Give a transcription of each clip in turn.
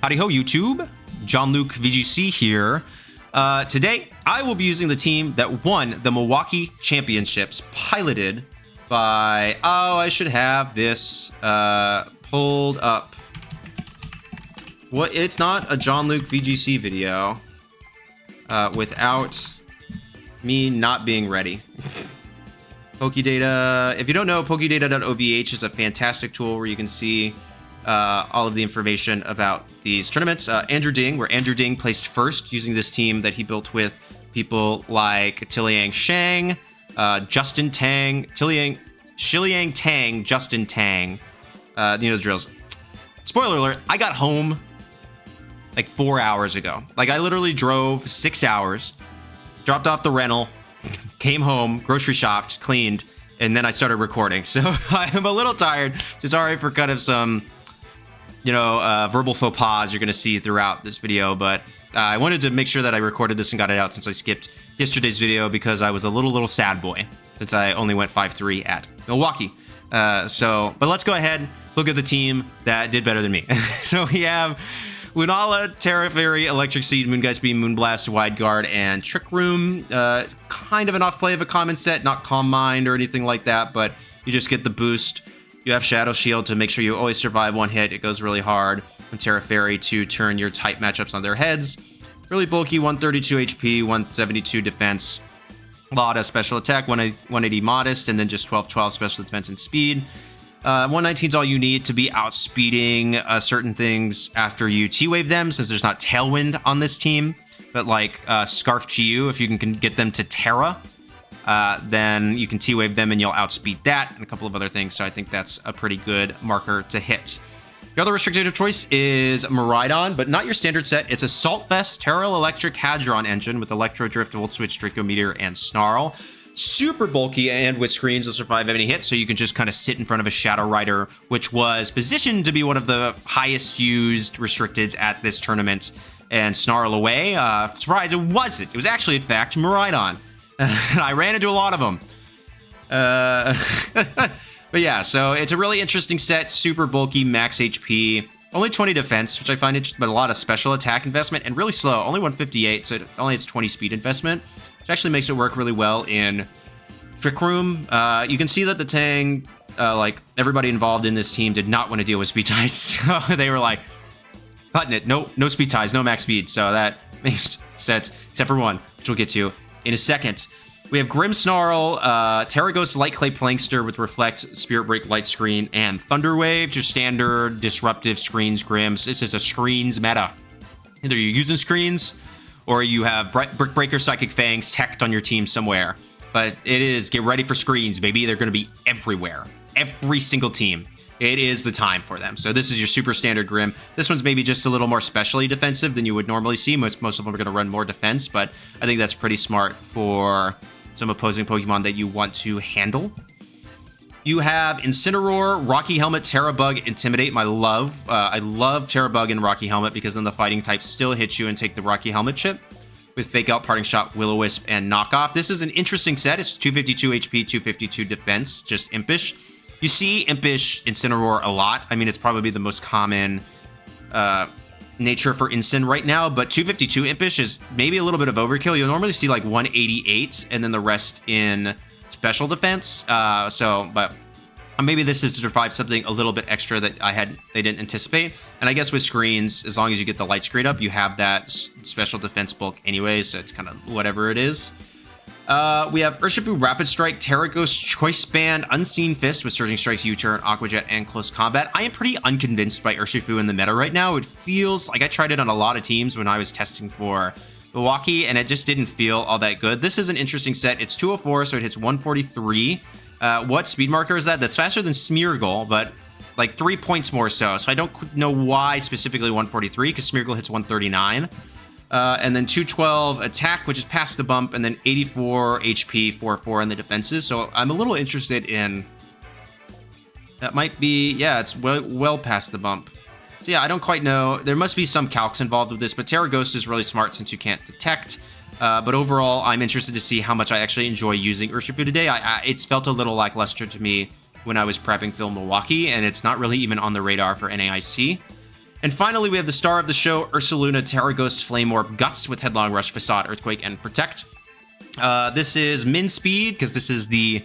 Howdy Ho YouTube, Jon-Luke VGC here. Today, I will be using the team that won the Milwaukee Championships, piloted by... Oh, I should have this pulled up. What? It's not a Jon-Luke VGC video without me not being ready. Pokedata. If you don't know, pokedata.ovh is a fantastic tool where you can see all of the information about these tournaments. Andrew Ding, where Andrew Ding placed first using this team that he built with people like Tiliang Shang, Justin Tang, Shiliang Tang, Justin Tang. You know the drills. Spoiler alert, I got home like 4 hours ago. Like, I literally drove 6 hours, dropped off the rental, came home, grocery shopped, cleaned, and then I started recording. So I'm a little tired. So sorry for kind of some, verbal faux pas you're going to see throughout this video. But I wanted to make sure that I recorded this and got it out since I skipped yesterday's video because I was a little sad boy since I only went 5-3 at Milwaukee. But let's go ahead, look at the team that did better than me. So we have Lunala, Tera Electric Seed, Moongeist Beam, Moonblast, Wide Guard, and Trick Room. Kind of an off play of a common set, not Calm Mind or anything like that, but you just get the boost. You have Shadow Shield to make sure you always survive one hit. It goes really hard. And Tera Fairy to turn your type matchups on their heads. Really bulky, 132 HP, 172 defense. A lot of special attack, 180 modest, and then just 12 special defense and speed. 119 is all you need to be outspeeding certain things after you T-Wave them, since there's not Tailwind on this team. But like Scarf GU, if you can get them to Tera, then you can T-Wave them and you'll outspeed that, and a couple of other things. So I think that's a pretty good marker to hit. The other restricted choice is Miraidon, but not your standard set. It's a Salt Vest Tera Electric Hadron engine with Electro Drift, Volt Switch, Draco Meteor, and Snarl. Super bulky, and with screens will survive any hit, so you can just kind of sit in front of a Shadow Rider, which was positioned to be one of the highest used restricteds at this tournament, and snarl away. Surprise, it wasn't. It was actually, in fact, Miraidon. I ran into a lot of them. But yeah, so it's a really interesting set, super bulky, max HP, only 20 defense, which I find interesting, but a lot of special attack investment, and really slow, only 158, so it only has 20 speed investment, which actually makes it work really well in Trick Room. You can see that the Tang, like everybody involved in this team did not want to deal with speed ties, so they were like, cutting it, no speed ties, no max speed, so that makes sense, except for one, which we'll get to in a second. We have Grimmsnarl, Tera Ghost Light Clay Plankster with Reflect, Spirit Break, Light Screen, and Thunder Wave. Just standard disruptive screens, Grims. This is a screens meta. Either you're using screens or you have Brick Breaker, Psychic Fangs teched on your team somewhere. But it is, get ready for screens, baby. They're going to be everywhere. Every single team. It is the time for them. So this is your super standard Grim. This one's maybe just a little more specially defensive than you would normally see. Most of them are going to run more defense, but I think that's pretty smart for some opposing Pokemon that you want to handle. You have Incineroar, Rocky Helmet, Tera Bug, Intimidate, my love. I love Tera Bug and Rocky Helmet because then the fighting types still hit you and take the Rocky Helmet chip with Fake Out, Parting Shot, Will-o Wisp, and Knockoff. This is an interesting set. It's 252 HP, 252 defense, just Impish. You see Impish Incineroar a lot. I mean, it's probably the most common nature for Incin right now, but 252 Impish is maybe a little bit of overkill. You'll normally see like 188 and then the rest in special defense. But maybe this is to survive something a little bit extra that they didn't anticipate. And I guess with screens, as long as you get the light screen up, you have that special defense bulk anyway, so it's kind of whatever it is. We have Urshifu, Rapid Strike, Tera Ghost, Choice Band, Unseen Fist with Surging Strikes, U-Turn, Aqua Jet, and Close Combat. I am pretty unconvinced by Urshifu in the meta right now. It feels like I tried it on a lot of teams when I was testing for Milwaukee, and it just didn't feel all that good. This is an interesting set. It's 204, so it hits 143. What speed marker is that? That's faster than Smeargle, but like 3 points more so. So I don't know why specifically 143, because Smeargle hits 139. And then 212 attack, which is past the bump, and then 84 HP, 4-4 in the defenses. So I'm a little interested in... That might be... Yeah, it's well past the bump. So yeah, I don't quite know. There must be some calcs involved with this, but Tera Ghost is really smart since you can't detect. But overall, I'm interested to see how much I actually enjoy using Urshifu today. It's felt a little lackluster to me when I was prepping Phil Milwaukee, and it's not really even on the radar for NAIC. And finally, we have the star of the show, Ursaluna, Tera Ghost, Flame Orb, Guts with Headlong Rush, Facade, Earthquake, and Protect. This is min speed, because this is the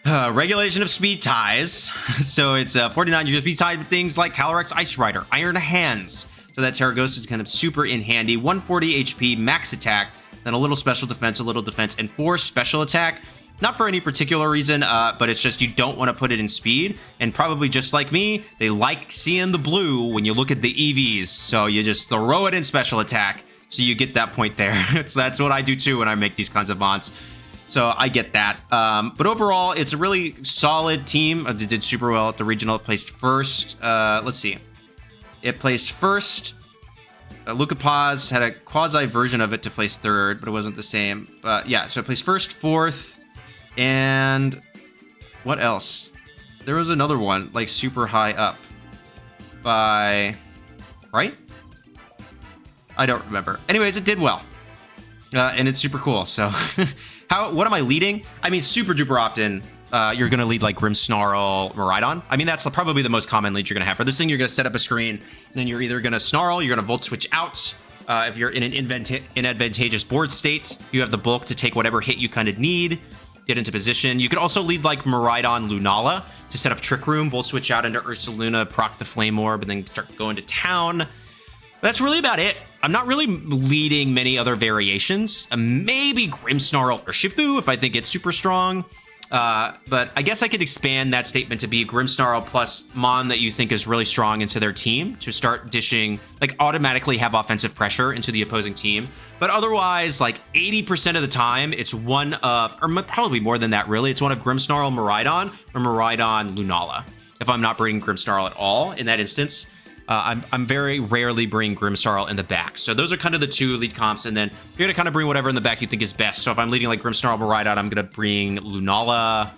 regulation of speed ties. So it's 49, you can speed tied with things like Calyrex, Ice Rider, Iron Hands. So that Tera Ghost is kind of super in handy. 140 HP, max attack, then a little special defense, a little defense, and 4 special attack. Not for any particular reason, but it's just you don't want to put it in speed. And probably just like me, they like seeing the blue when you look at the EVs. So you just throw it in special attack, so you get that point there. So that's what I do too when I make these kinds of mons. So I get that. But overall, it's a really solid team. It did super well at the regional. It placed first. Let's see. It placed first. Luca Paz had a quasi version of it to place third, but it wasn't the same. Yeah, so it placed first, fourth, and what else? There was another one, like super high up by, right? I don't remember. Anyways, it did well. And it's super cool. So what am I leading? I mean, super duper often, you're going to lead like Grimmsnarl, Miraidon. I mean, that's probably the most common lead you're going to have. For this thing, you're going to set up a screen, and then you're either going to Snarl, you're going to Volt Switch out. If you're in an inadvantageous board state, you have the bulk to take whatever hit you kind of need, get into position. You could also lead like Miraidon Lunala to set up Trick Room, Volt Switch out into Ursaluna, proc the Flame Orb, and then start going to town. That's really about it. I'm not really leading many other variations. Maybe Grimmsnarl or Urshifu if I think it's super strong. But I guess I could expand that statement to be Grimmsnarl plus Mon that you think is really strong into their team to start dishing, like automatically have offensive pressure into the opposing team. But otherwise, like 80% of the time, it's one of, or probably more than that really, it's one of Grimmsnarl Miraidon or Miraidon Lunala. If I'm not bringing Grimmsnarl at all in that instance. I'm very rarely bring Grimmsnarl in the back. So those are kind of the two lead comps, and then you're gonna kind of bring whatever in the back you think is best. So if I'm leading like Grimmsnarl Miraidon, I'm gonna bring Lunala,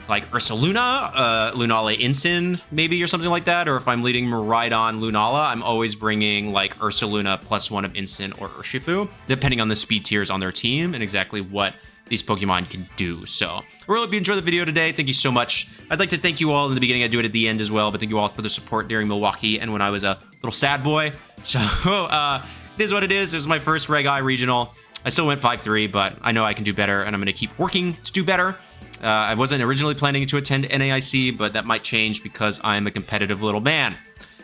like Ursaluna, Lunala Incin maybe or something like that. Or if I'm leading Miraidon Lunala, I'm always bringing like Ursaluna plus one of Incin or Urshifu, depending on the speed tiers on their team and exactly what these Pokemon can do. So I really hope you enjoyed the video today. Thank you so much. I'd like to thank you all in the beginning. I do it at the end as well, but thank you all for the support during Milwaukee and when I was a little sad boy. So it is what it is. It was my first Reg I regional. I still went 5-3, but I know I can do better, and I'm going to keep working to do better. I wasn't originally planning to attend NAIC, but that might change because I'm a competitive little man.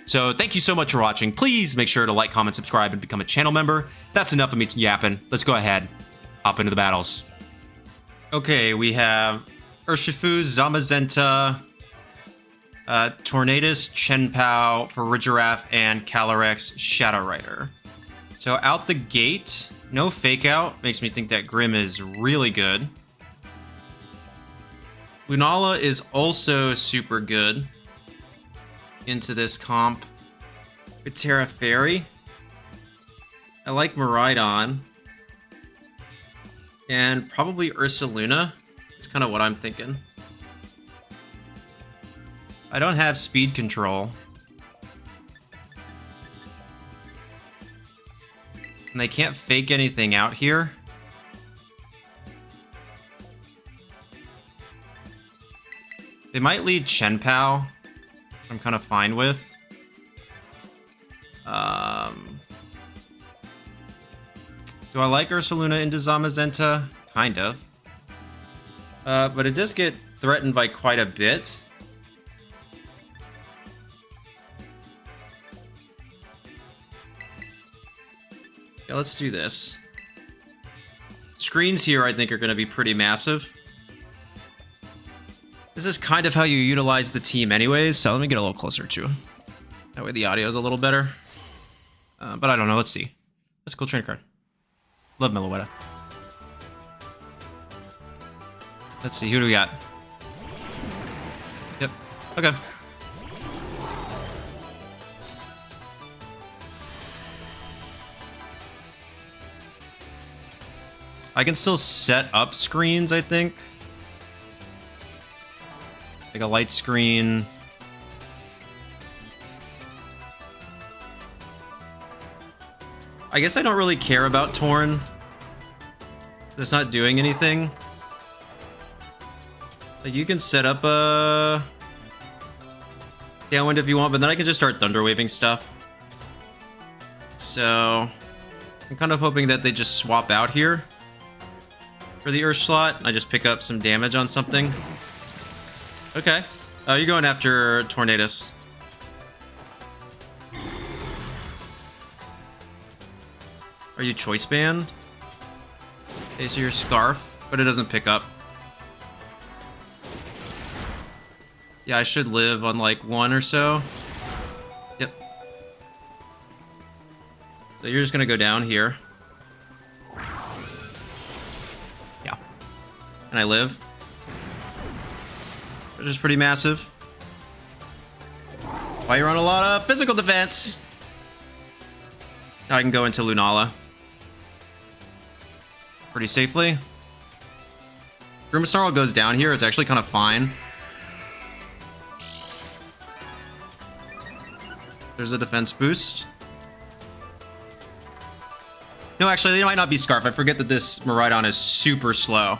So thank you so much for watching. Please make sure to like, comment, subscribe, and become a channel member. That's enough of me yapping. Let's go ahead, hop into the battles. Okay, we have Urshifu, Zamazenta, Tornadus, Chenpao, Farigiraf, and Calyrex Shadow Rider. So out the gate, no fake out. Makes me think that Grimm is really good. Lunala is also super good into this comp with Tera Fairy. I like Miraidon. And probably Ursaluna. It's kind of what I'm thinking. I don't have speed control. And they can't fake anything out here. They might lead Chenpao, which I'm kind of fine with. Do I like Ursaluna into Zamazenta? Kind of. But it does get threatened by quite a bit. Yeah, let's do this. Screens here, I think, are going to be pretty massive. This is kind of how you utilize the team anyways, so let me get a little closer too. That way the audio is a little better. But I don't know, let's see. That's a cool trainer card. Love Meloetta. Let's see, who do we got? Yep, okay. I can still set up screens, I think. Like a light screen. I guess I don't really care about Torn. It's not doing anything. Like you can set up a Tailwind if you want, but then I can just start Thunder Waving stuff. So I'm kind of hoping that they just swap out here for the Ursh slot. I just pick up some damage on something. Okay. Oh, you're going after Tornadus. Are you Choice Band? Okay, so you're Scarf, but it doesn't pick up. Yeah, I should live on like 1 or so. Yep. So you're just gonna go down here. Yeah. And I live. Which is pretty massive. Why you're on a lot of physical defense. Now I can go into Lunala pretty safely. Grimmsnarl goes down here. It's actually kind of fine. There's a defense boost. No, actually, they might not be Scarf. I forget that this Miraidon is super slow.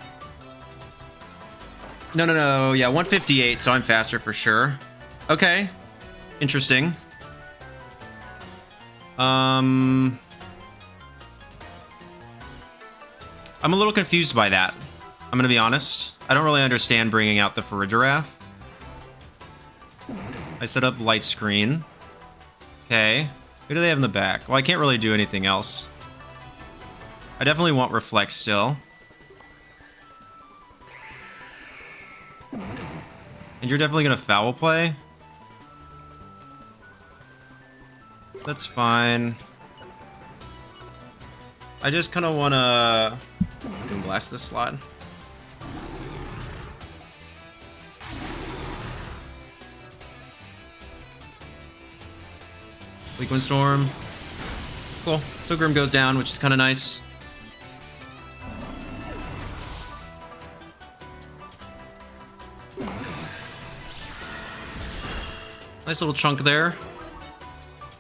No. Yeah, 158, so I'm faster for sure. Okay. Interesting. I'm a little confused by that. I'm gonna be honest. I don't really understand bringing out the Farigiraf. I set up light screen. Okay. Who do they have in the back? Well, I can't really do anything else. I definitely want Reflect still. And you're definitely gonna foul play. That's fine. I just kind of want to blast this slot. Weak Wind Storm. Cool. So Grim goes down, which is kind of nice. Nice little chunk there.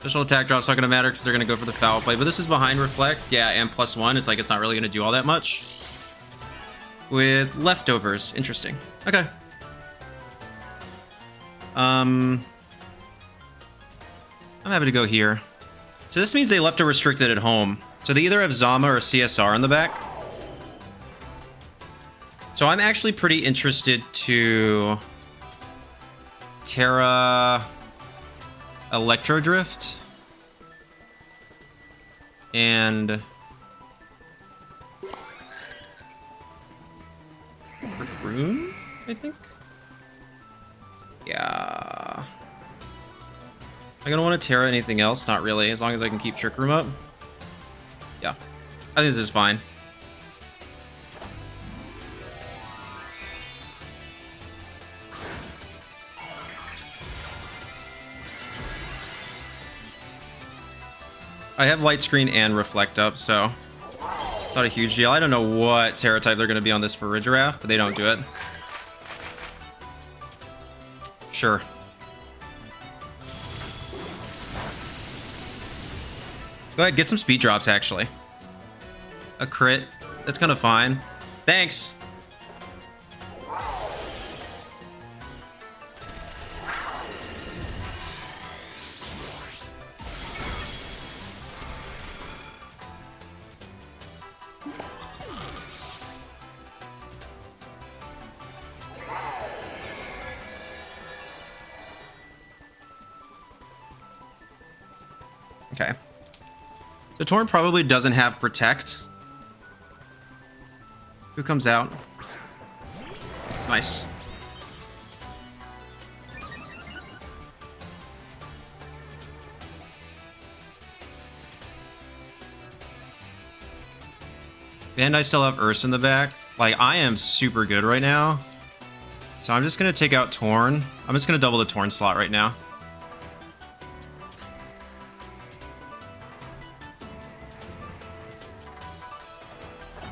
Additional attack drop's not going to matter because they're going to go for the foul play. But this is behind Reflect. Yeah, and +1. It's like it's not really going to do all that much. With leftovers. Interesting. Okay. I'm happy to go here. So this means they left a Restricted at home. So they either have Zama or CSR in the back. So I'm actually pretty interested to Tera Electro Drift and Rune, I think. Yeah. I'm gonna want to Tera anything else? Not really, as long as I can keep Trick Room up. Yeah, I think this is fine. I have Light Screen and Reflect up, so it's not a huge deal. I don't know what Terra type they're going to be on this Farigiraf, but they don't do it. Sure. Go ahead, get some speed drops, actually. A crit. That's kind of fine. Thanks. Okay. The Torn probably doesn't have Protect. Who comes out? Nice. And I still have Urs in the back. Like, I am super good right now. So I'm just going to take out Torn. I'm just going to double the Torn slot right now.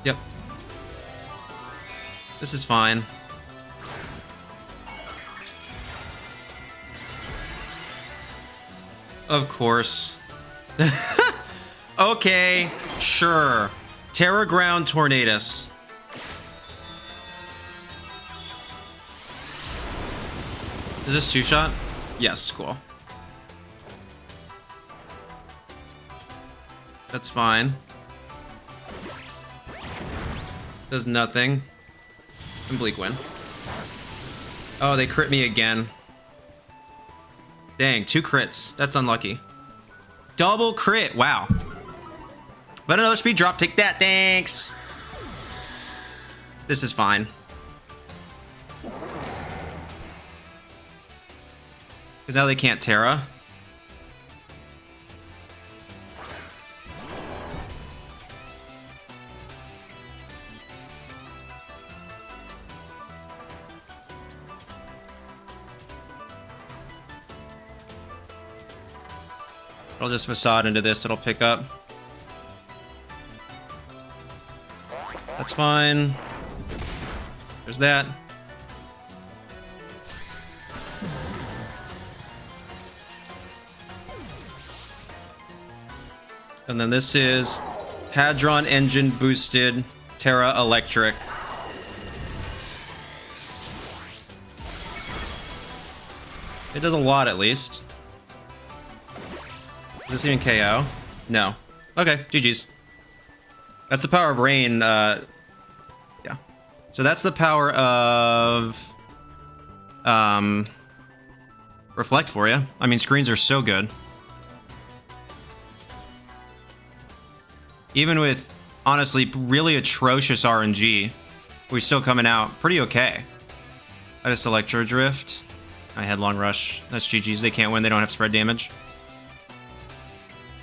Yep. This is fine. Of course. Okay, sure. Terra Ground Tornadus. Is this 2-shot? Yes, cool. That's fine. Does nothing. And Bleak win. Oh, they crit me again. Dang, 2 crits. That's unlucky. Double crit. Wow. But another speed drop. Take that. Thanks. This is fine. Because now they can't Tera. I'll just facade into this. It'll pick up. That's fine. There's that. And then this is Hadron Engine boosted Tera Electric. It does a lot at least. Does this even KO? No. Okay, GG's. That's the power of rain. Yeah. So that's the power of reflect for you. I mean, screens are so good. Even with honestly really atrocious RNG, we're still coming out pretty okay. I just Electro Drift. I Headlong Rush. That's GG's. They can't win. They don't have spread damage.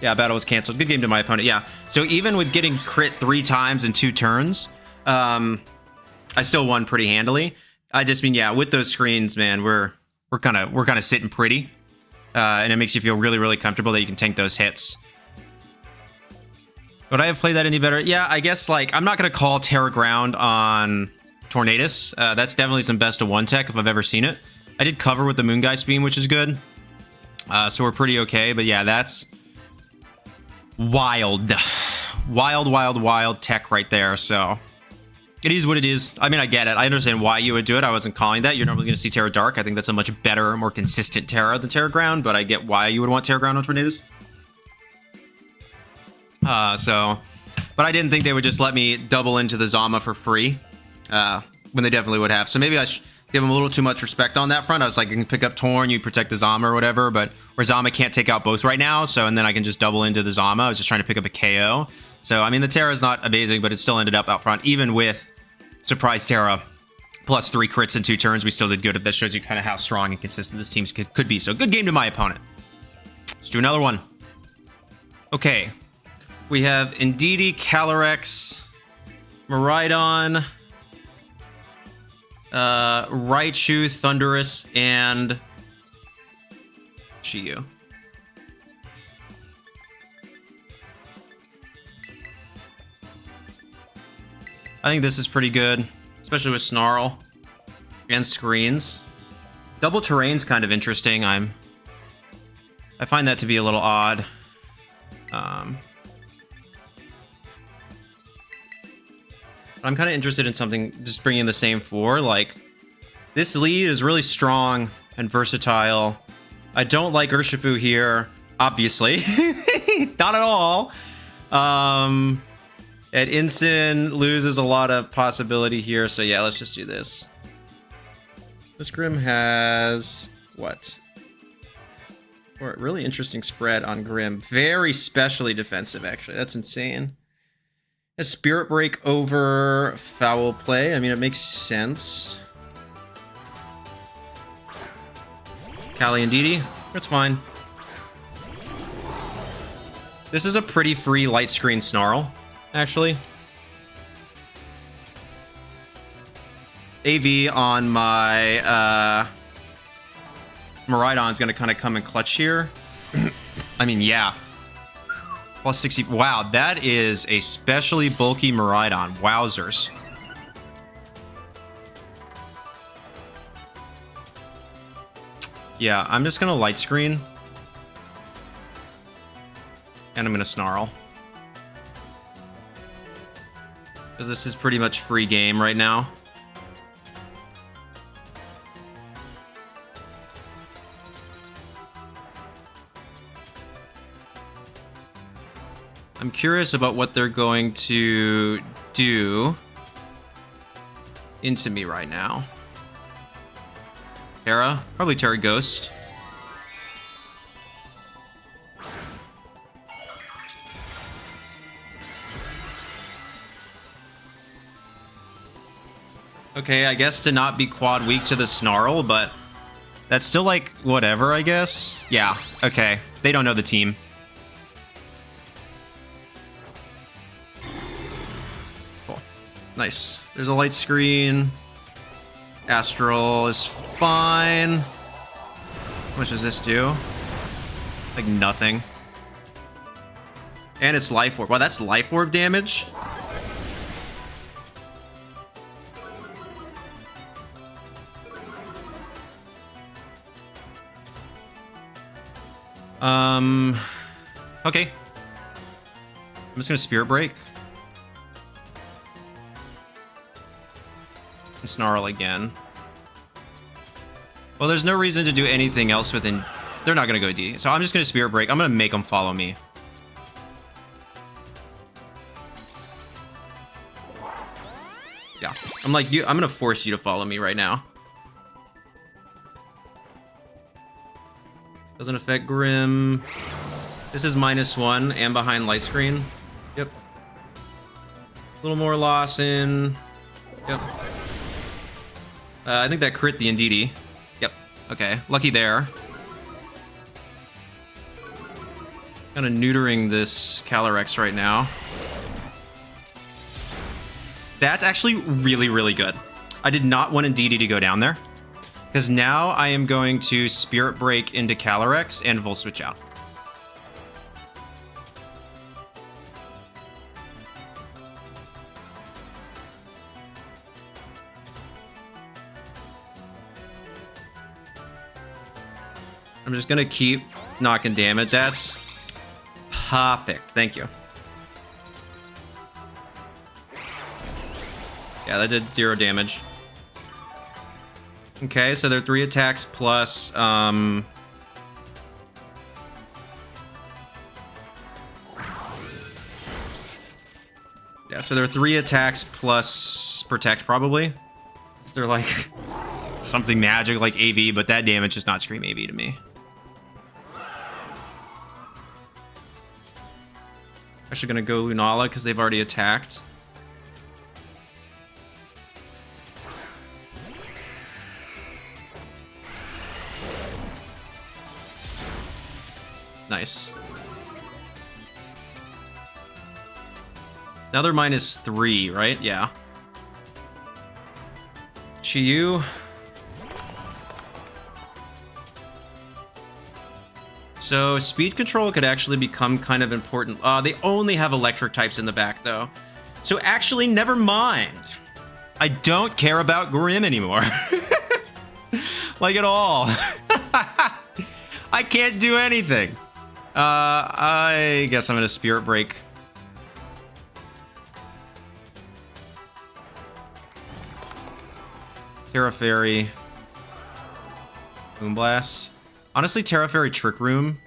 Yeah, battle was canceled. Good game to my opponent. Yeah. So even with getting crit 3 times in 2 turns, I still won pretty handily. I just mean, yeah, with those screens, man, we're kind of sitting pretty, and it makes you feel really, really comfortable that you can tank those hits. Would I have played that any better? Yeah, I guess like I'm not gonna call Terra Ground on Tornadus. That's definitely some best of 1 tech if I've ever seen it. I did cover with the Moongeist Beam, which is good. So we're pretty okay. But yeah, that's wild tech right there. So it is what it is. I mean, I get it. I understand why you would do it. I wasn't calling that. You're normally going to see Terra Dark. I think that's a much better, more consistent Terra than Terra Ground, but I get why you would want Terra Ground on Tornadus. But I didn't think they would just let me double into the Zama for free, when they definitely would have. So maybe I should give them a little too much respect on that front. I was like, I can pick up Torn, you protect the Zama or whatever, but where Zama can't take out both right now, so and then I can just double into the Zama. I was just trying to pick up a KO. So, I mean, the Terra is not amazing, but it still ended up out front. Even with Surprise Terra plus 3 crits in 2 turns, we still did good. That shows you kind of how strong and consistent this team could be. So, good game to my opponent. Let's do another one. Okay. We have Indeedee, Calyrex, Miraidon, Raichu, Thundurus, and Chiyu. I think this is pretty good, especially with Snarl and screens. Double terrain's kind of interesting. I find that to be a little odd. I'm kind of interested in something just bringing the same 4. Like, this lead is really strong and versatile. I don't like Urshifu here, obviously. Not at all. And Incin loses a lot of possibility here, so yeah, let's just do this. This Grim has what? Or a really interesting spread on Grim. Very specially defensive, actually. That's insane. A Spirit Break over Foul Play. I mean, it makes sense. Callie and Indeedee. That's fine. This is a pretty free light screen Snarl, actually. AV on my Miraidon is going to kind of come in clutch here. I mean, yeah. Plus 60. Wow, that is a specially bulky Miraidon. Wowzers. Yeah, I'm just going to light screen. And I'm going to Snarl. Because this is pretty much free game right now. I'm curious about what they're going to do into me right now. Tera? Probably Tera Ghost. Okay, I guess to not be quad weak to the Snarl, but that's still like whatever, I guess. Yeah, okay. They don't know the team. Cool. Nice. There's a light screen. Astral is fine. How much does this do? Like nothing. And it's Life Orb. Wow, that's Life Orb damage? Okay. I'm just gonna Spirit Break. And Snarl again. Well, there's no reason to do anything else within... They're not gonna go D. So I'm just gonna Spirit Break. I'm gonna make them follow me. Yeah. I'm like, I'm gonna force you to follow me right now. Doesn't affect Grim. This is -1 and behind light screen. Yep. A little more Lawson. Yep. I think that crit the Indeedee. Yep. Okay. Lucky there. Kind of neutering this Calyrex right now. That's actually really, really good. I did not want Indeedee to go down there. Because now I am going to Spirit Break into Calyrex and Volt Switch out. I'm just going to keep knocking damage. That's perfect. Thank you. Yeah, that did 0 damage. Okay, so they're 3 attacks plus, yeah, so they're 3 attacks plus Protect, probably. So they're like something magic like AV, but that damage does not scream AV to me. Actually gonna go Lunala because they've already attacked. Nice. Now they're -3, right? Yeah. Chiyu. So speed control could actually become kind of important. They only have electric types in the back, though. So actually, never mind. I don't care about Grim anymore. Like at all. I can't do anything. I guess I'm gonna Spirit Break. Tera Fairy. Moonblast. Honestly, Tera Fairy Trick Room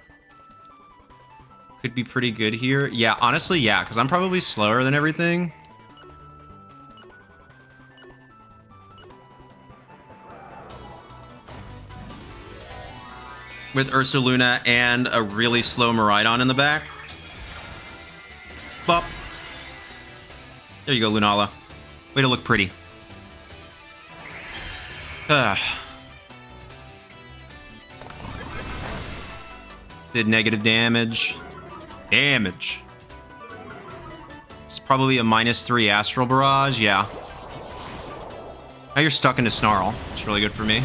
could be pretty good here. Yeah, honestly, yeah, because I'm probably slower than everything. With Ursaluna and a really slow Miraidon in the back. Bop. There you go, Lunala. Way to look pretty. Did negative damage. Damage. It's probably a -3 Astral Barrage, yeah. Now you're stuck into Snarl. It's really good for me.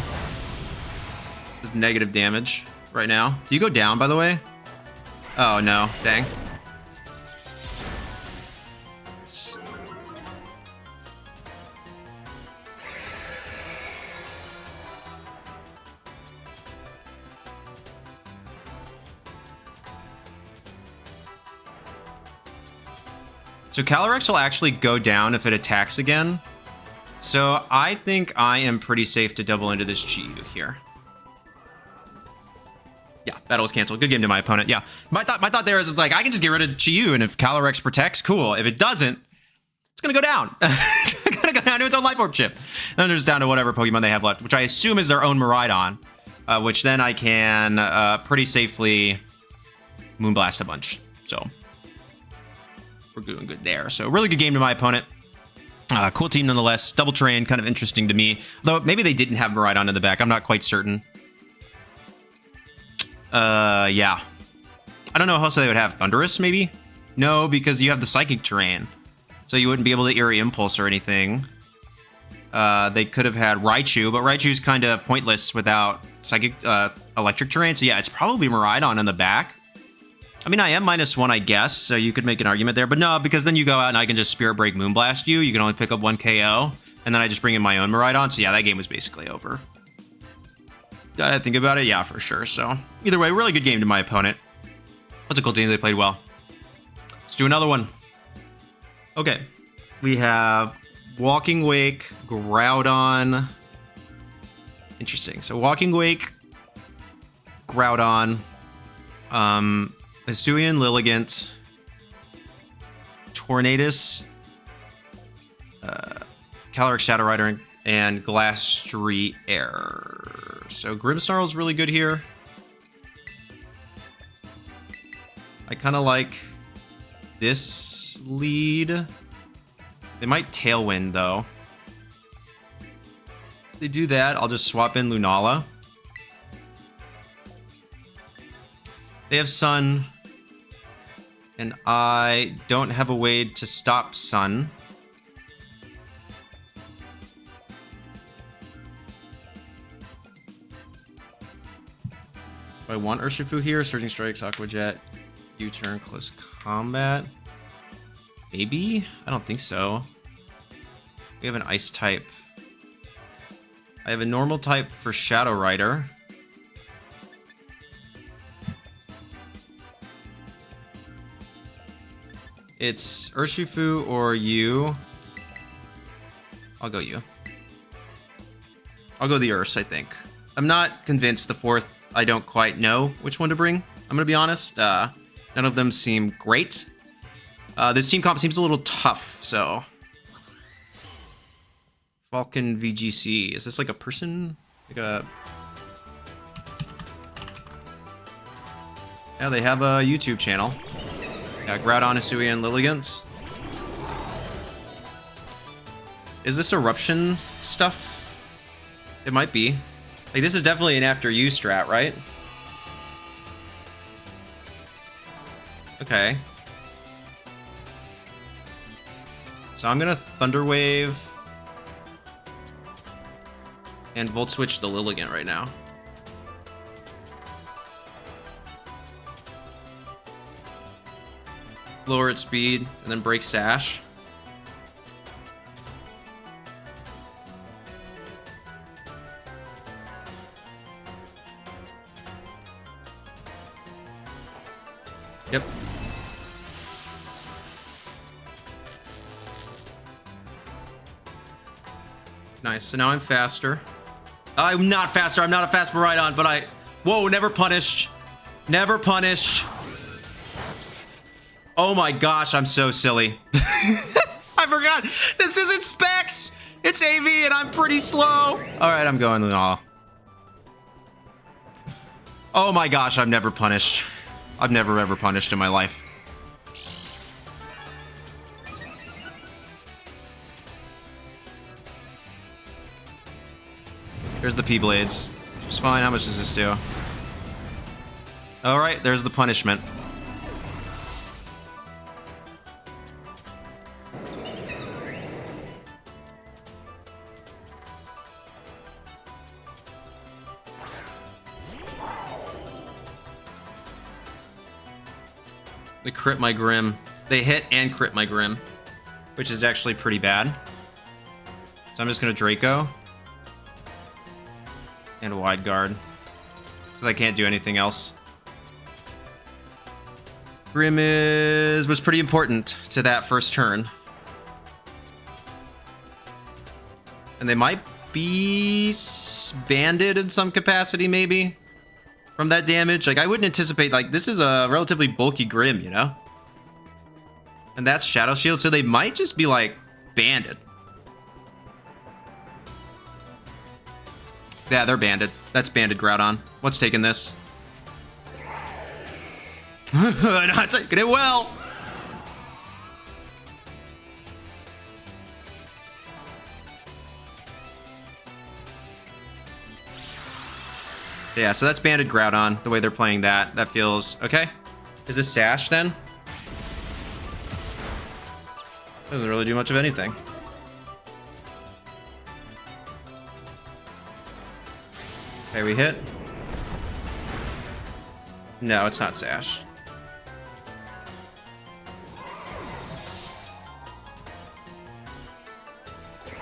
It's negative damage right now. Do you go down, by the way? Oh, no. Dang. So Calyrex will actually go down if it attacks again. So I think I am pretty safe to double into this Chiyu here. Yeah, battle was canceled. Good game to my opponent. Yeah, my thought there is like I can just get rid of Chiyu, and if Calyrex protects, cool. If it doesn't, it's gonna go down. It's gonna go down to its own Life Orb chip. Then there's down to whatever Pokemon they have left, which I assume is their own Miraidon, which then I can pretty safely Moonblast a bunch. So we're doing good there. So really good game to my opponent. Cool team nonetheless. Double terrain, kind of interesting to me. Though maybe they didn't have Miraidon in the back. I'm not quite certain. Yeah. I don't know how else they would have. Thundurus, maybe? No, because you have the Psychic terrain. So you wouldn't be able to Eerie Impulse or anything. They could have had Raichu, but Raichu's kind of pointless without Psychic, Electric terrain. So yeah, it's probably Miraidon in the back. I mean, I am -1, I guess, so you could make an argument there. But no, because then you go out and I can just Spirit Break Moonblast you. You can only pick up 1 KO. And then I just bring in my own Miraidon. So yeah, that game was basically over. I think about it, yeah, for sure. So either way, really good game to my opponent. That's a cool team. They played well. Let's do another one. Okay. We have Walking Wake, Groudon. Interesting. So Walking Wake, Groudon, Hisuian Lilligant, Tornadus, Calyrex Shadow Rider, and Glastrier. So Grimmsnarl is really good here. I kind of like this lead. They might Tailwind, though. If they do that, I'll just swap in Lunala. They have Sun, and I don't have a way to stop Sun. I want Urshifu here. Surging Strikes, Aqua Jet, U-turn, Close Combat. Maybe? I don't think so. We have an Ice type. I have a normal type for Shadow Rider. It's Urshifu or you. I'll go you. I'll go the Urs, I think. I'm not convinced the fourth. I don't quite know which one to bring. I'm gonna be honest. None of them seem great. This team comp seems a little tough, so. Falcon VGC. Is this like a person? Like a... Yeah, they have a YouTube channel. Yeah, Groudon, Hisuian, Lilligant. Is this Eruption stuff? It might be. Like, this is definitely an after you strat, right? Okay. So I'm gonna Thunder Wave and Volt Switch the Lilligant right now. Lower its speed and then break Sash. Yep. Nice. So now I'm faster. I'm not faster. I'm not a fast Miraidon, but I... Whoa, never punished. Never punished. Oh my gosh, I'm so silly. I forgot. This isn't Specs. It's AV and I'm pretty slow. All right, I'm going Lunala. Oh my gosh, I've never punished. I've never ever punished in my life. There's the P-Blades. It's fine. How much does this do? All right, there's the punishment. They crit my Grim. They hit and crit my Grim, which is actually pretty bad. So I'm just gonna Draco and Wide Guard because I can't do anything else. Grim was pretty important to that first turn, and they might be banded in some capacity, maybe. from that damage. Like, I wouldn't anticipate, like, this is a relatively bulky Grim, you know? And that's Shadow Shield, so they might just be, like, banded. Yeah, they're banded. That's banded Groudon. What's taking this? Not taking it well. Yeah, so that's banded Groudon, the way they're playing that. That feels okay. Is this Sash then? Doesn't really do much of anything. Okay, we hit. No, it's not Sash.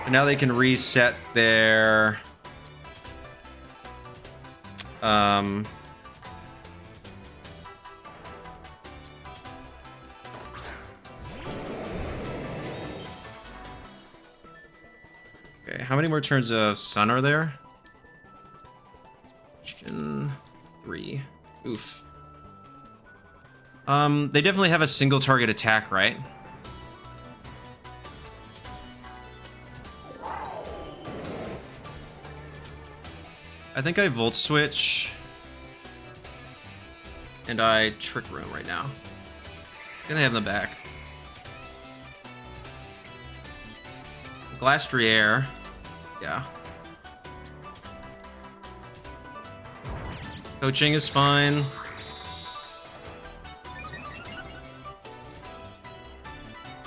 And now they can reset their... Okay, how many more turns of Sun are there? 3. Oof. They definitely have a single target attack, right? I think I Volt Switch. And I Trick Room right now. Can they have them back? Glastrier. Yeah. Coaching is fine.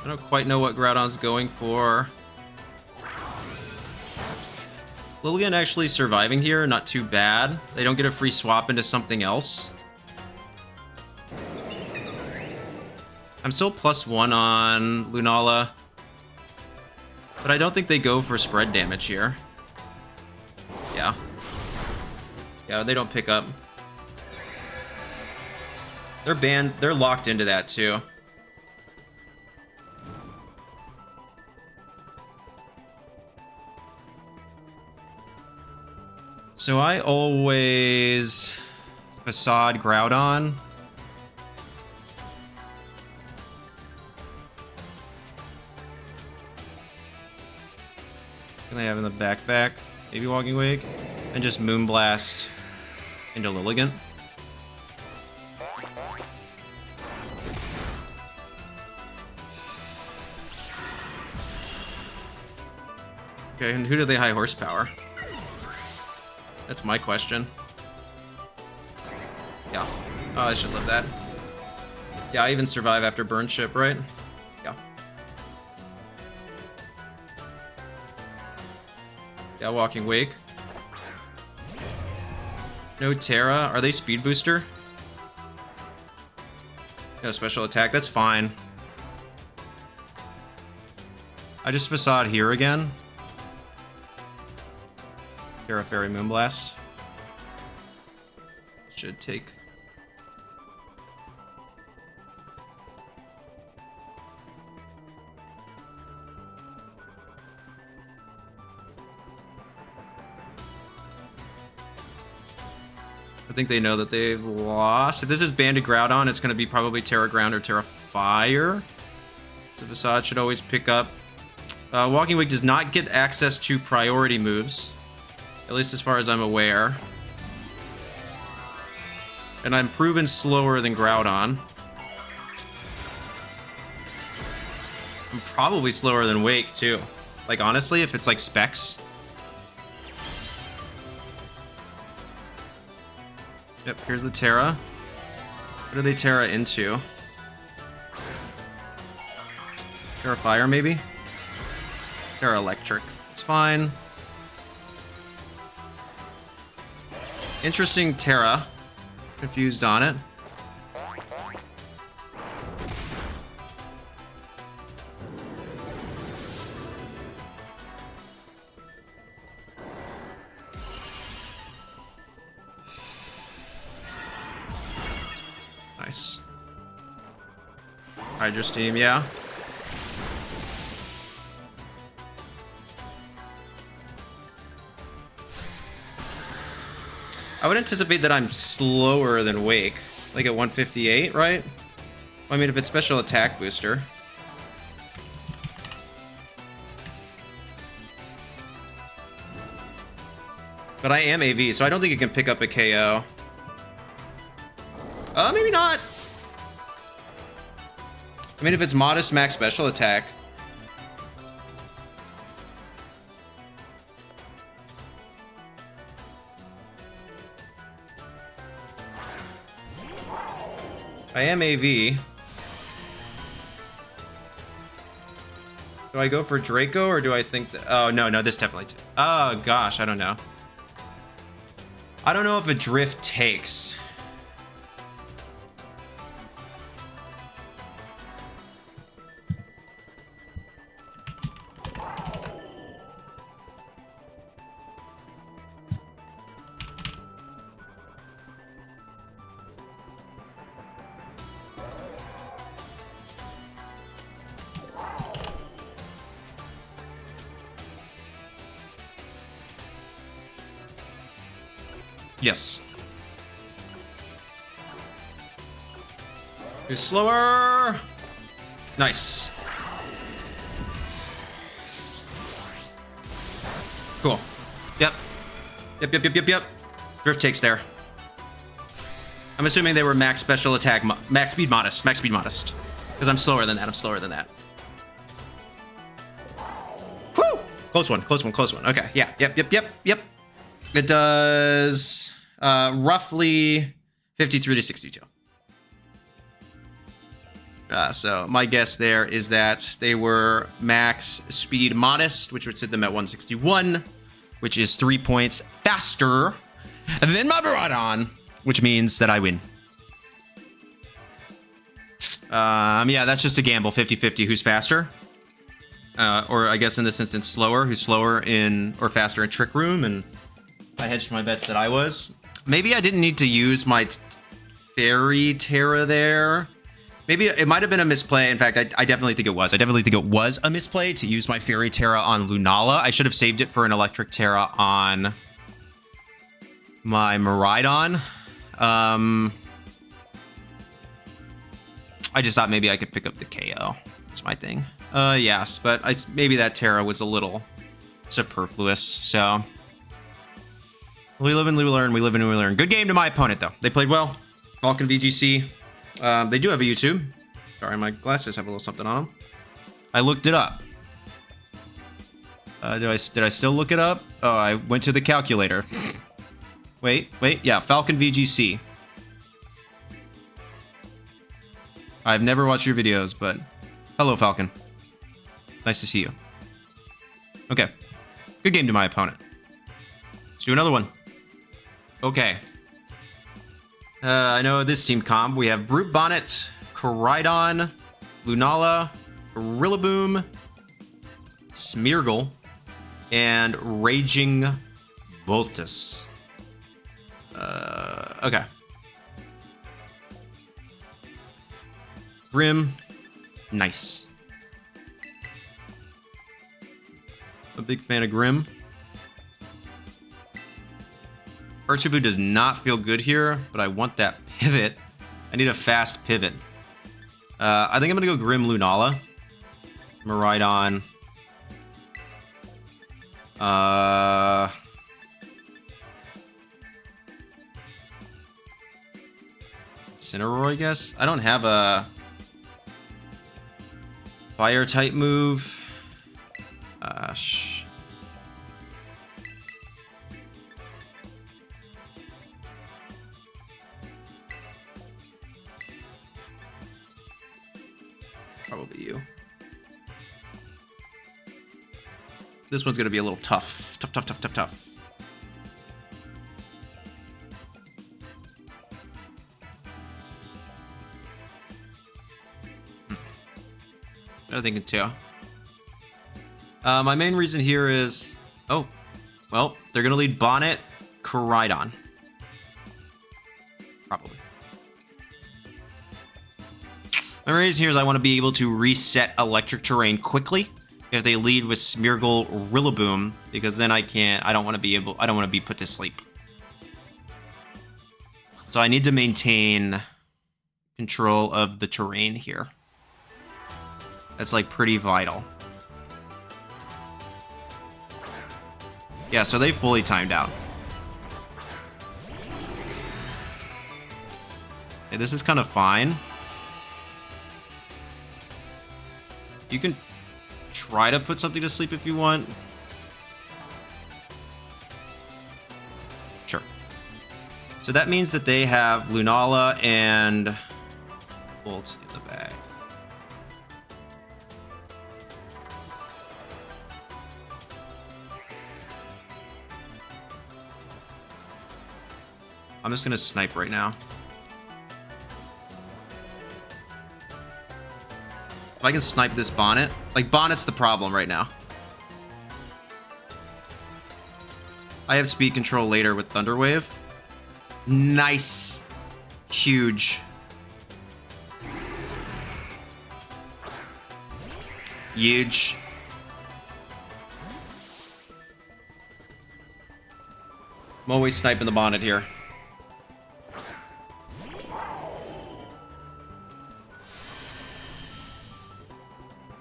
I don't quite know what Groudon's going for. Lilligant actually surviving here, not too bad. They don't get a free swap into something else. I'm still +1 on Lunala. But I don't think they go for spread damage here. Yeah. Yeah, they don't pick up. They're banned. They're locked into that too. So I always Facade Groudon. Can they have in the backpack? Maybe Walking Wake? And just Moonblast into Lilligant. Okay, and who do they high horsepower? That's my question. Yeah. Oh, I should live that. Yeah, I even survive after Burn Ship, right? Yeah. Yeah, Walking Wake. No Tera. Are they Speed Booster? No special attack. That's fine. I just Facade here again. Tera Fairy Moonblast. Should take. I think they know that they've lost. If this is banded Groudon, it's going to be probably Terra Ground or Terra Fire. So Facade should always pick up. Walking Wake does not get access to priority moves. At least as far as I'm aware. And I'm proven slower than Groudon. I'm probably slower than Wake, too. Like, honestly, if it's like specs. Yep, here's the Tera. What are they Tera into? Tera Fire, maybe? Tera Electric. It's fine. Interesting Tera. Confused on it. Nice. Hydro Steam, yeah. I would anticipate that I'm slower than Wake, like at 158, right? I mean, if it's special attack booster. But I am AV, so I don't think it can pick up a KO. Maybe not. I mean, if it's modest max special attack. I am AV. Do I go for Draco, or do I think that... Oh, no, this definitely... Oh, gosh, I don't know. I don't know if a Drift takes. Yes. You're slower. Nice. Cool. Yep. Yep. Drift takes there. I'm assuming they were max special attack, max speed modest. Because I'm slower than that. Woo! Close one. Okay, yeah, yep. It does roughly 53 to 62. So my guess there is that they were max speed modest, which would set them at 161, which is 3 points faster than my Miraidon, which means that I win. Yeah, that's just a gamble, 50-50, who's faster. Or I guess in this instance, slower, who's slower in, or faster in Trick Room, and I hedged my bets that I was. Maybe I didn't need to use my Fairy Tera there. Maybe it might have been a misplay. In fact, I definitely think it was. I definitely think it was a misplay to use my Fairy Tera on Lunala. I should have saved it for an Electric Tera on my Miraidon. I just thought maybe I could pick up the KO. That's my thing. Yes, but maybe that Tera was a little superfluous, so... We live and we learn. Good game to my opponent, though. They played well. Falcon VGC. They do have a YouTube. Sorry, my glasses have a little something on them. I looked it up. Did I still look it up? Oh, I went to the calculator. Wait. Yeah, Falcon VGC. I've never watched your videos, but... Hello, Falcon. Nice to see you. Okay. Good game to my opponent. Let's do another one. Okay. I know this team comp. We have Brute Bonnet, Koraidon, Lunala, Rillaboom, Smeargle, and Raging Voltus. Okay. Grim. Nice. A big fan of Grim. Urshifu does not feel good here, but I want that pivot. I need a fast pivot. I think I'm gonna go Grim Lunala. Miraidon. Incineroar, I guess. I don't have a fire type move. Probably you. This one's gonna be a little tough. Tough. I'm thinking too. My main reason here is... Oh, well, they're gonna lead Bonnet, Koraidon. Probably. My reason here is I want to be able to reset electric terrain quickly if they lead with Smeargle Rillaboom, because then I don't want to be put to sleep. So I need to maintain control of the terrain here. That's like pretty vital. Yeah, so they fully timed out. Okay, this is kind of fine. You can try to put something to sleep if you want. Sure. So that means that they have Lunala and Bolt in the bag. I'm just gonna snipe right now. If I can snipe this Bonnet, like Bonnet's the problem right now. I have speed control later with Thunder Wave. Nice. Huge. Huge. I'm always sniping the Bonnet here.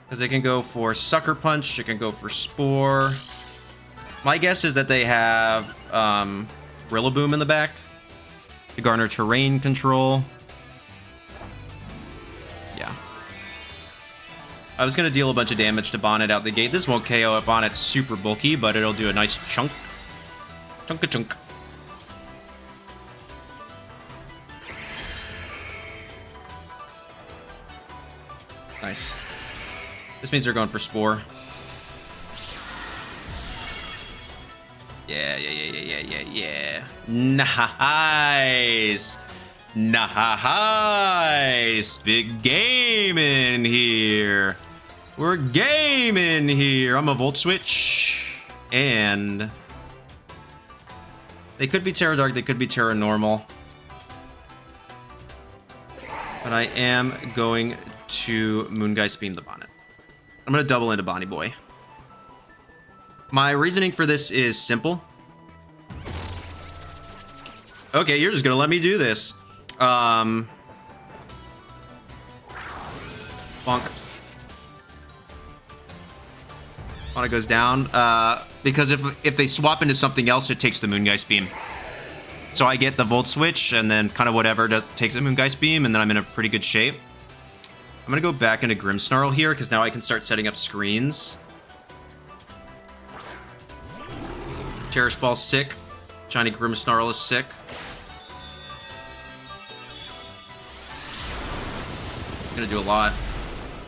Because it can go for Sucker Punch, it can go for Spore. My guess is that they have Rillaboom in the back to garner terrain control. Yeah. I was going to deal a bunch of damage to Bonnet out the gate. This won't KO it. Bonnet's super bulky, but it'll do a nice chunk. Chunk-a-chunk. Nice. This means they're going for Spore. Yeah. Nice. Nice. Big game in here. We're gaming here. I'm a Volt Switch. And they could be Terra Dark. They could be Terra Normal. But I am going to Moongeist Beam the Bonnet. I'm going to double into Bonnie Boy. My reasoning for this is simple. Okay, you're just going to let me do this. Bonk. Bonnet goes down. Because if they swap into something else, it takes the Moongeist Beam. So I get the Volt Switch, and then kind of whatever takes the Moongeist Beam, and then I'm in a pretty good shape. I'm going to go back into Grimmsnarl here, because now I can start setting up screens. Cherish Ball's sick. Shiny Grimmsnarl is sick. Going to do a lot.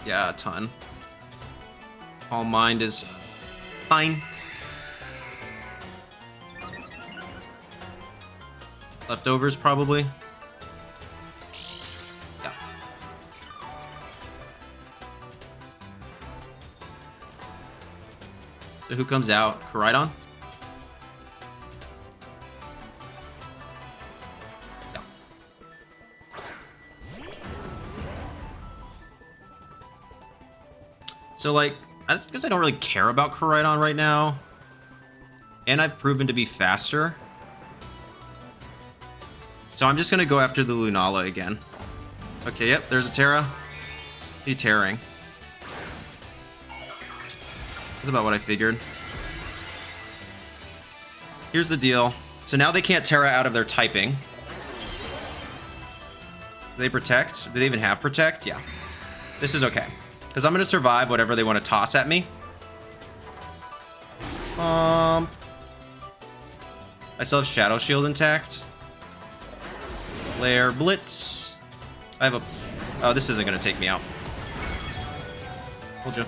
Yeah, a ton. All Mind is fine. Leftovers, probably. Yeah. So who comes out? Koraidon? Yeah. So, like, I guess I don't really care about Koraidon right now. And I've proven to be faster. So I'm just going to go after the Lunala again. Okay, yep, there's a Tera. He's tearing. That's about what I figured. Here's the deal. So now they can't Tera out of their typing. Do they protect? Do they even have protect? Yeah. This is okay. Because I'm going to survive whatever they want to toss at me. I still have Shadow Shield intact. Flare Blitz. I have a... Oh, this isn't going to take me out. Told you.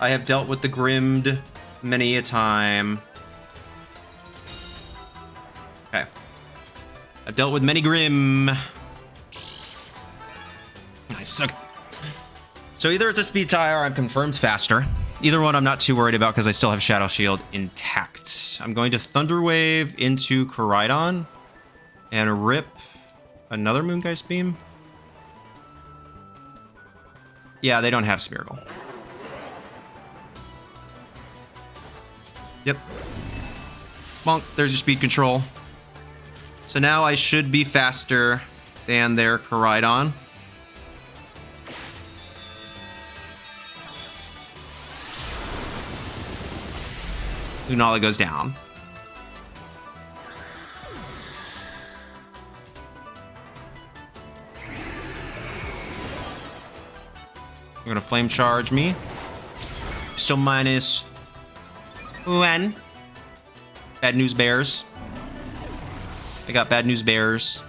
I have dealt with the Grimmed many a time. Okay. I've dealt with many Grim. Nice. Okay. So either it's a speed tie or I'm confirmed faster. Either one I'm not too worried about because I still have Shadow Shield intact. I'm going to Thunder Wave into Koraidon. And rip another Moongeist Beam. Yeah, they don't have Smeargle. Yep. Bonk, there's your speed control. So now I should be faster than their Koraidon. Lunala goes down. We're gonna flame charge me. Still minus one. Bad news bears. I got bad news bears.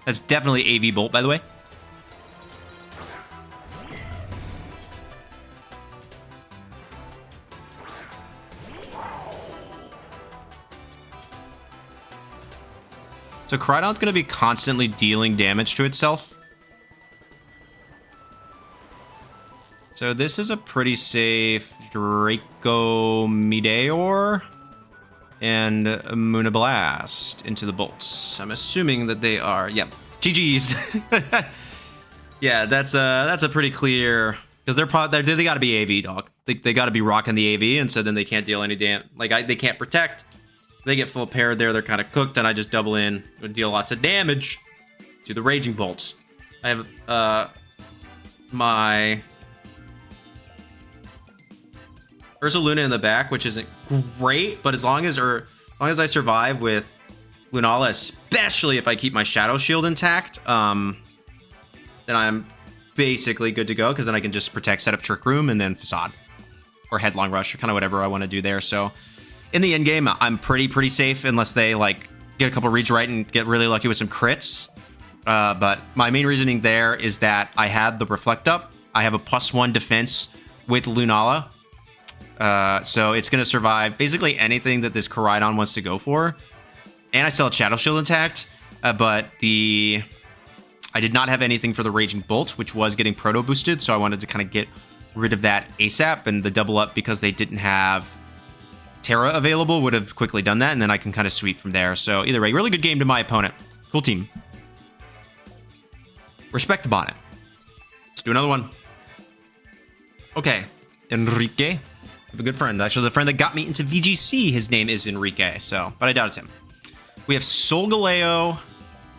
That's definitely AV Bolt, by the way. So Koraidon's going to be constantly dealing damage to itself. So this is a pretty safe Draco Meteor and Moonblast into the bolts. I'm assuming that they are, yeah, GG's. Yeah, that's a pretty clear, because they got to be AV, dog. They got to be rocking the AV, and so then they can't deal any damage. Like they can't protect. They get full paired there, they're kind of cooked, and I just double in and deal lots of damage to the Raging Bolts. I have my Ursaluna in the back, which isn't great, but as long as I survive with Lunala, especially if I keep my Shadow Shield intact, then I'm basically good to go, because then I can just protect, set up Trick Room, and then Facade. Or Headlong Rush, or kind of whatever I want to do there, so... In the end game, I'm pretty safe unless they like get a couple reads right and get really lucky with some crits. But my main reasoning there is that I had the Reflect up. I have a +1 defense with Lunala. So it's going to survive basically anything that this Koraidon wants to go for. And I still have Shadow Shield intact. But I did not have anything for the Raging Bolt, which was getting Proto boosted. So I wanted to kind of get rid of that ASAP, and the double up because they didn't have Tera available would have quickly done that, and then I can kind of sweep from there. So either way, really good game to my opponent. Cool team. Respect on it. Let's do another one. Okay, Enrique. I have a good friend. Actually, the friend that got me into VGC, his name is Enrique, so, but I doubt it's him. We have Solgaleo,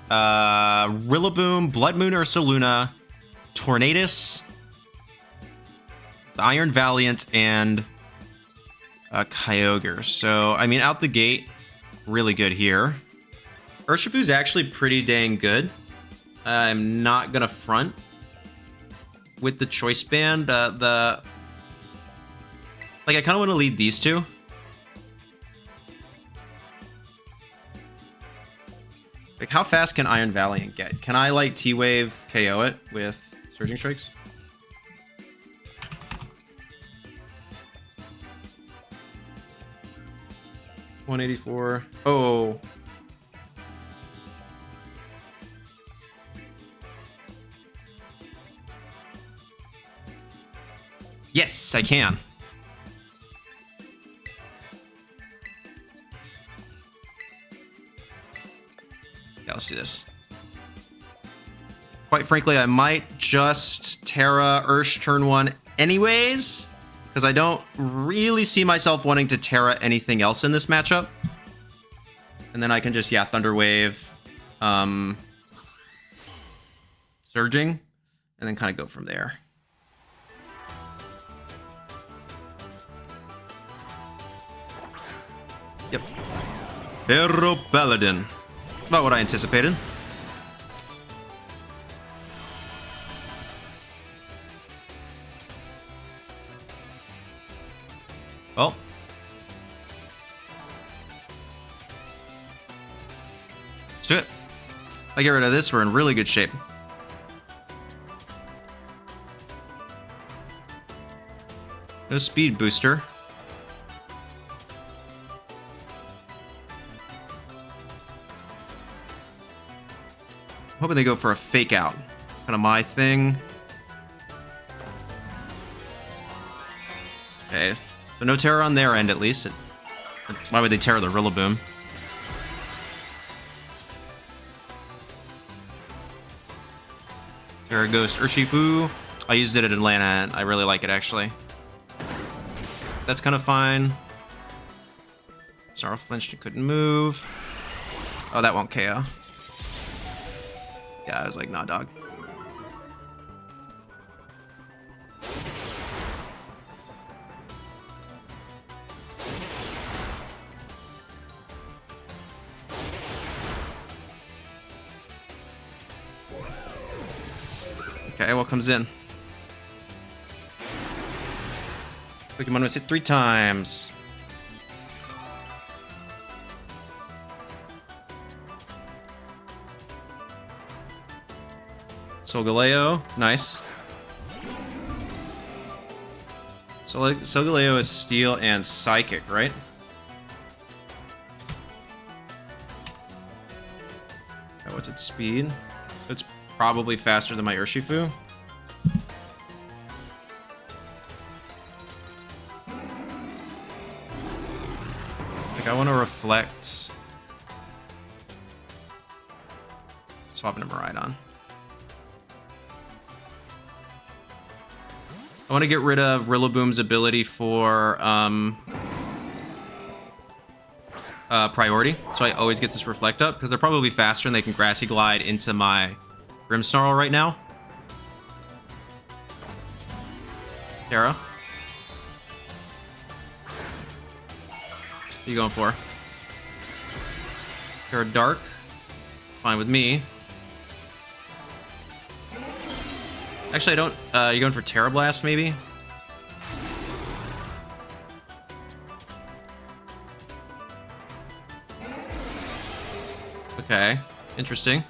Rillaboom, Blood Moon Ursaluna, Tornadus, the Iron Valiant, and Kyogre. So, I mean, out the gate, really good here. Urshifu's actually pretty dang good. I'm not gonna front with the Choice Band. Like, I kind of want to lead these two. Like, how fast can Iron Valiant get? Can I, like, T-Wave KO it with Surging Strikes? $184. Oh. Yes, I can. Yeah, let's do this. Quite frankly, I might just Tera Ursh turn 1 anyways, because I don't really see myself wanting to Tera anything else in this matchup. And then I can just, yeah, Thunder Wave, Surging, and then kind of go from there. Yep. Hero Paladin. About what I anticipated. Well. Let's do it. If I get rid of this, we're in really good shape. No speed booster. Hoping they go for a fake out. It's kind of my thing. Okay, so no Tera on their end at least. Why would they Tera the Rillaboom? Tera Ghost Urshifu. I used it at Atlanta and I really like it actually. That's kind of fine. Snarl flinched and couldn't move. Oh, that won't KO. Yeah, I was like, nah, dog. Okay, what comes in? Pokemon was hit 3 times. Solgaleo, nice. Solgaleo is Steel and Psychic, right? What's its speed? It's probably faster than my Urshifu. Like, I want to reflect. Swap into Miraidon. I want to get rid of Rillaboom's ability for priority, so I always get this Reflect up, because they're probably faster and they can Grassy Glide into my Grimmsnarl right now. Tera. What are you going for? Tera Dark. Fine with me. Actually, I don't... you going for Tera Blast, maybe? Okay. Interesting.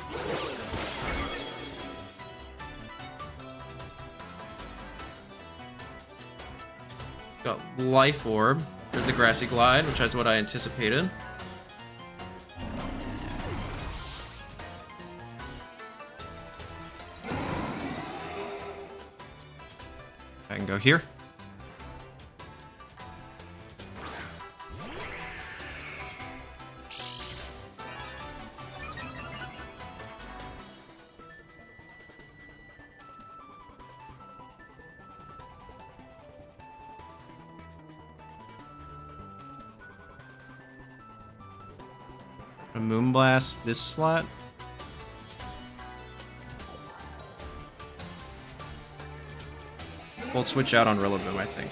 Got Life Orb. There's the Grassy Glide, which is what I anticipated. I can go here. A Moonblast this slot. We'll switch out on Rillaboom, I think.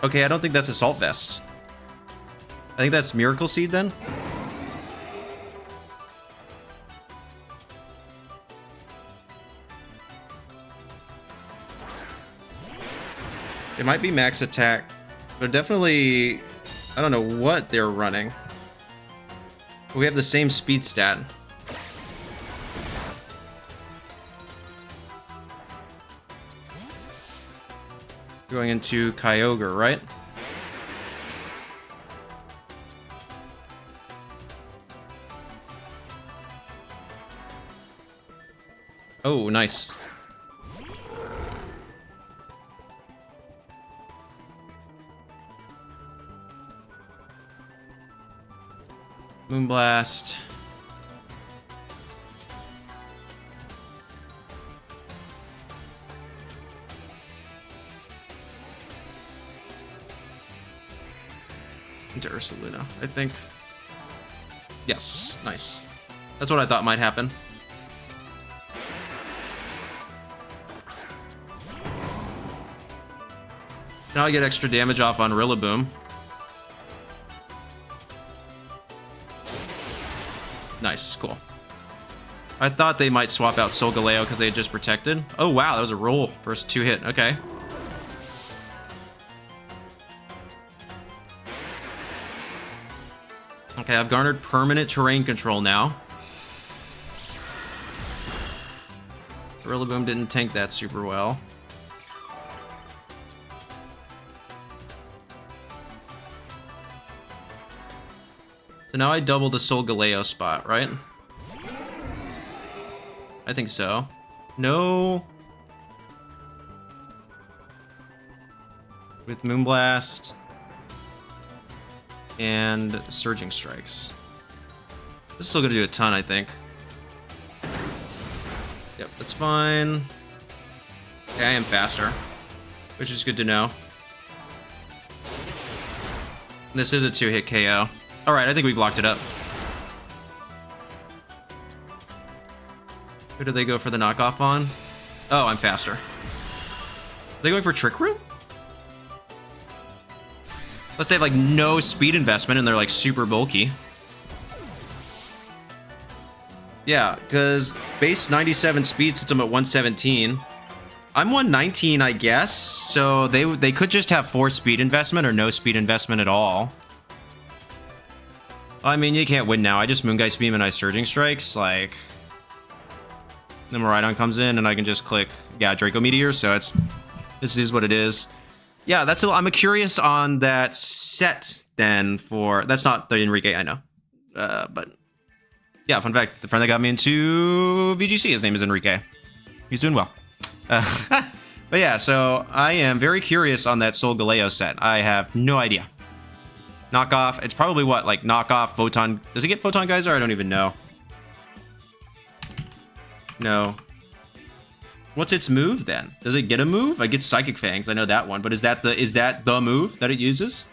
Okay, I don't think that's Assault Vest. I think that's Miracle Seed then. It might be max attack. They're definitely... I don't know what they're running. But we have the same speed stat. Going into Kyogre, right? Oh, nice. Moonblast. Into Ursaluna, I think. Yes, nice. That's what I thought might happen. Now I get extra damage off on Rillaboom. Nice, cool. I thought they might swap out Solgaleo because they had just protected. Oh wow, that was a roll. First 2 hit, okay. Okay, I've garnered permanent terrain control now. Rillaboom didn't tank that super well. So now I double the Solgaleo spot, right? I think so. No. With Moonblast and Surging Strikes. This is still gonna do a ton, I think. That's fine. Okay, I am faster, which is good to know. This is a 2-hit KO. All right, I think we blocked it up. Who did they go for the knockoff on? Oh, I'm faster. Are they going for Trick Room? Let's say they have like no speed investment and they're like super bulky. Yeah, because base 97 speed sits them at 117. I'm 119, I guess. So they could just have 4 speed investment or no speed investment at all. I mean, you can't win now. I just Moongeist Beam and I Surging Strikes. Like, the Miraidon comes in and I can just click, yeah, Draco Meteor. So this is what it is. Yeah, I'm curious on that set then for, that's not the Enrique, I know. But yeah, fun fact, the friend that got me into VGC, his name is Enrique. He's doing well. But yeah, so I am very curious on that Solgaleo set. I have no idea. Knockoff, it's probably what, like knockoff Photon, does it get Photon Geyser? I don't even know. No. What's its move then? Does it get a move? I get Psychic Fangs. I know that one, but is that the move that it uses?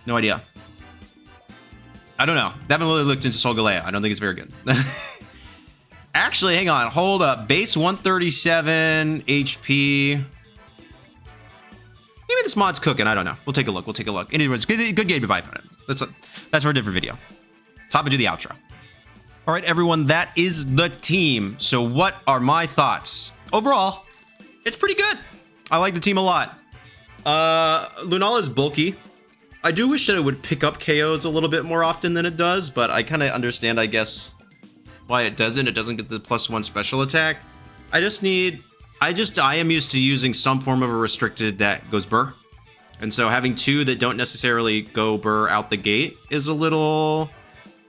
No idea. I don't know. I haven't really looked into Solgaleo. I don't think it's very good. Actually, hang on. Hold up. Base 137 HP. Maybe this mod's cooking. I don't know. We'll take a look. We'll take a look. Anyways, good game to buy on it. That's for a different video. Let's hop into the outro. All right, everyone, that is the team. So what are my thoughts? Overall, it's pretty good. I like the team a lot. Lunala is bulky. I do wish that it would pick up KOs a little bit more often than it does, but I kind of understand, I guess, why it doesn't. It doesn't get the +1 special attack. I am used to using some form of a restricted that goes burr. And so having 2 that don't necessarily go burr out the gate is a little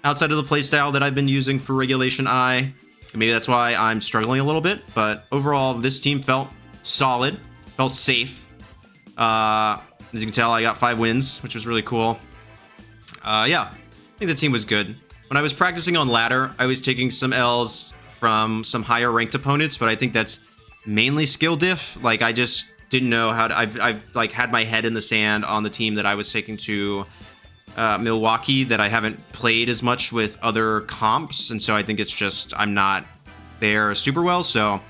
outside of the playstyle that I've been using for Regulation I. And maybe that's why I'm struggling a little bit. But overall, this team felt solid, felt safe. As you can tell, I got 5 wins, which was really cool. Yeah, I think the team was good. When I was practicing on ladder, I was taking some L's from some higher ranked opponents, but I think that's mainly skill diff. Like, I just didn't know how to, I've like had my head in the sand on the team that I was taking to Milwaukee, that I haven't played as much with other comps, and so I think it's just I'm not there super well. So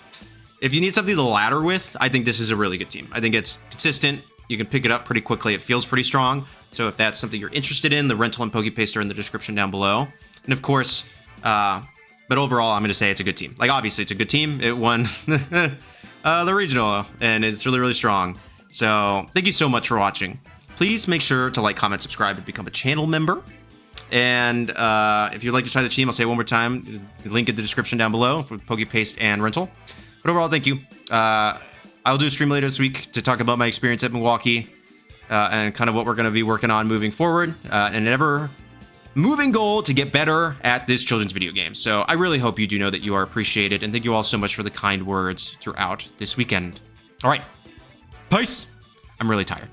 if you need something to ladder with, I think this is a really good team. I think it's consistent. You can pick it up pretty quickly. It feels pretty strong. So if that's something you're interested in, the rental and Pokepaste are in the description down below. And of course, but overall, I'm going to say it's a good team. Like, obviously, it's a good team. It won the regional, and it's really, really strong. So thank you so much for watching. Please make sure to like, comment, subscribe, and become a channel member. And if you'd like to try the team, I'll say it one more time. The link in the description down below for Pokepaste and rental. But overall, thank you. I'll do a stream later this week to talk about my experience at Milwaukee and kind of what we're going to be working on moving forward. And ever moving goal to get better at this children's video game. So I really hope you do know that you are appreciated, and thank you all so much for the kind words throughout this weekend. All right, peace. I'm really tired.